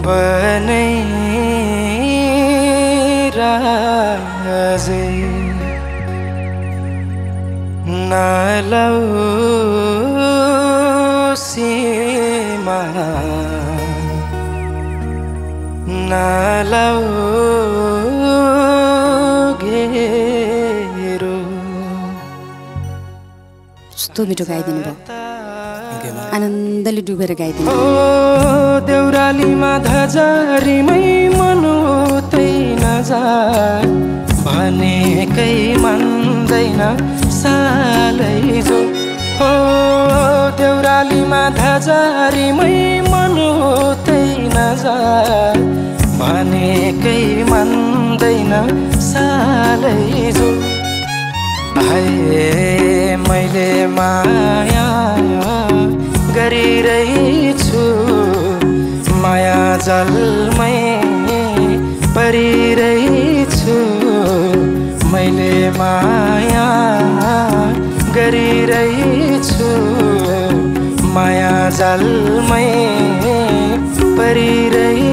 बनै राजे नलौ सीमा नलौ घेरो। कस्तो मिठो गाइदिनु भयो, आनन्दले डुबेर गाइदिनु। ओ देउरालीमा धजारीमै मन उतै नजा भनेकै मान्दैन सालै जो। हो देउरालीमा धजारीमै मन उतै नजा भनेकै मान्दैन सालै जो। हाय मैले माया गरिरहेछु माया जलमै परिरहेछु। मैले माया गरिरहेछु माया जलमै परिरहेछु।